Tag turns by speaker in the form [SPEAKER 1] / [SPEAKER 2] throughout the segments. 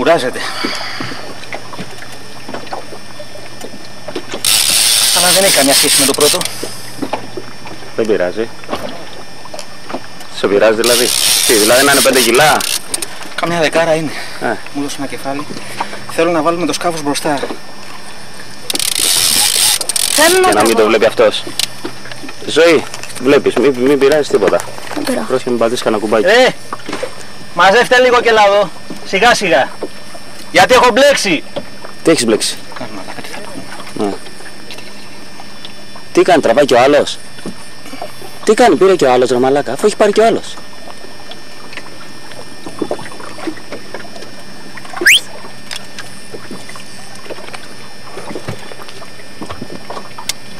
[SPEAKER 1] κουράζεται. Αλλά δεν έχει καμιά σχέση με το πρώτο.
[SPEAKER 2] Δεν πειράζει. Σε πειράζει δηλαδή? Τι, δηλαδή να είναι 5 κιλά?
[SPEAKER 1] Καμιά δεκάρα είναι. Μου δώσε ένα κεφάλι. Θέλω να βάλουμε το σκάφος μπροστά.
[SPEAKER 2] Και να μην το βλέπει αυτός. Ζωή, βλέπεις, μην πειράζει τίποτα. Πρόσεχε, μην πατήσεις κανένα κουμπάκι.
[SPEAKER 1] Μαζεύτε λίγο και λάδο. Σιγά σιγά. Γιατί έχω μπλέξει.
[SPEAKER 2] Τι έχεις μπλέξει?
[SPEAKER 1] Κάνουμε αλλά κάτι θα πούμε.
[SPEAKER 2] Τι κάνει, τραβάει και ο άλλος? Τι κάνει, πήρε και ο άλλος ρε μαλάκα, αφού έχει πάρει και ο άλλος.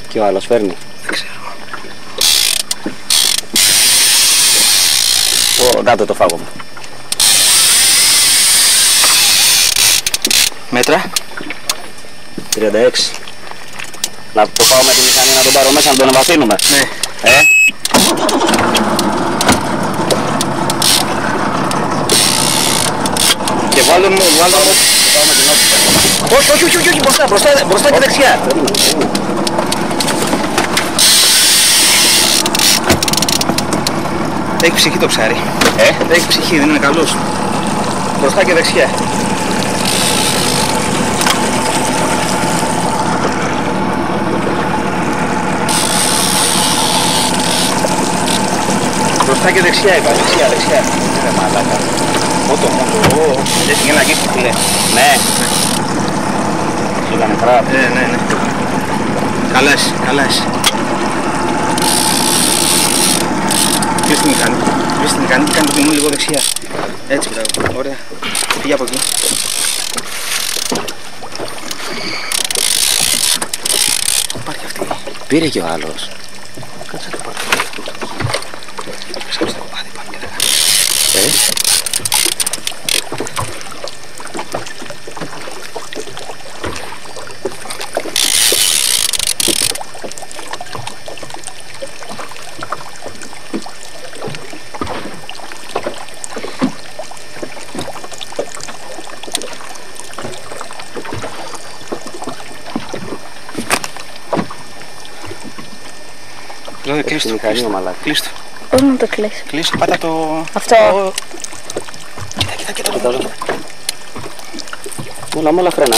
[SPEAKER 2] Και ο άλλος φέρνει.
[SPEAKER 1] Δεν ξέρω.
[SPEAKER 2] Κάτω το φάγωμα.
[SPEAKER 1] Μέτρα.
[SPEAKER 2] 36. Να το πάω με τη μηχανή να τον πάρω μέσα, να τον εμβαθύνουμε.
[SPEAKER 1] Ναι. Και βάλω μου.
[SPEAKER 2] Πάω με την όπιστα.
[SPEAKER 1] Όχι, μπροστά και δεξιά. Έχει ψυχή το ψάρι. Έχει ψυχή, δεν είναι καλός. Μπροστά και δεξιά. Μπροστά και δεξιά είπα, δεξιά. Ρε μαλάκα. Μότο. Έφυγε ένα γύφτη φίλε.
[SPEAKER 2] Ναι. Πήγανε κράτ.
[SPEAKER 1] Ναι. Καλά είσαι. Κλείς την μηχανή, κάνει το τιμόνι λίγο δεξιά. Έτσι μπράβο, ωραία. Πήγε από εκεί. Υπάρχει αυτή.
[SPEAKER 2] Πήρε και ο άλλος.
[SPEAKER 1] Κάτσε το πάρω. Πέσαμε στο κομμάτι πάνω και δεν κάνει. Κλείστο.
[SPEAKER 3] Πώς να το κλείσω?
[SPEAKER 1] Κλείστο, πάτα το...
[SPEAKER 3] Αυτό.
[SPEAKER 1] Κοίτα.
[SPEAKER 2] Μόλα φρένα.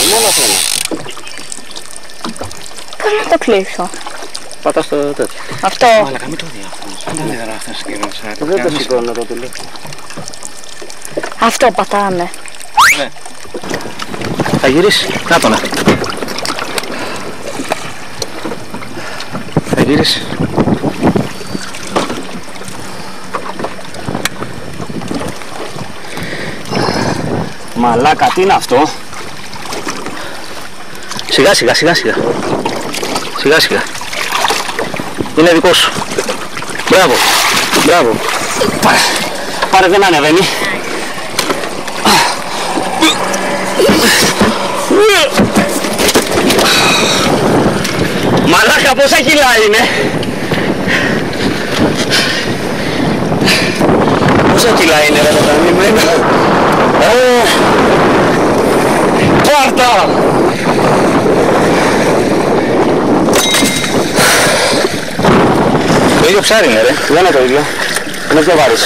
[SPEAKER 3] Πώς να το κλείσω?
[SPEAKER 2] Πάτα στο τέτοιο.
[SPEAKER 3] Αυτό.
[SPEAKER 1] Μαλάκα, μην το διάφθονες. Δεν είναι γράφτες και
[SPEAKER 2] Δεν το σηκώνω το τηλέφωνο.
[SPEAKER 3] Αυτό πατάμε.
[SPEAKER 1] Ναι. Θα γυρίσει. Κάτω να. Θα γυρίσει.
[SPEAKER 2] Μαλάκα, τι είναι αυτό?
[SPEAKER 1] Σιγά. Είναι δικό σου. Μπράβο.
[SPEAKER 2] Πάρε, δεν ανεβαίνει. Μαλάκα, πόσα κιλά είναι? Πόσα κιλά είναι ρε μετανειμένα? Πάρτα!
[SPEAKER 1] Το ίδιο ψάρι είναι ρε.
[SPEAKER 2] Δεν είναι το ίδιο. Είναι πιο βάρης.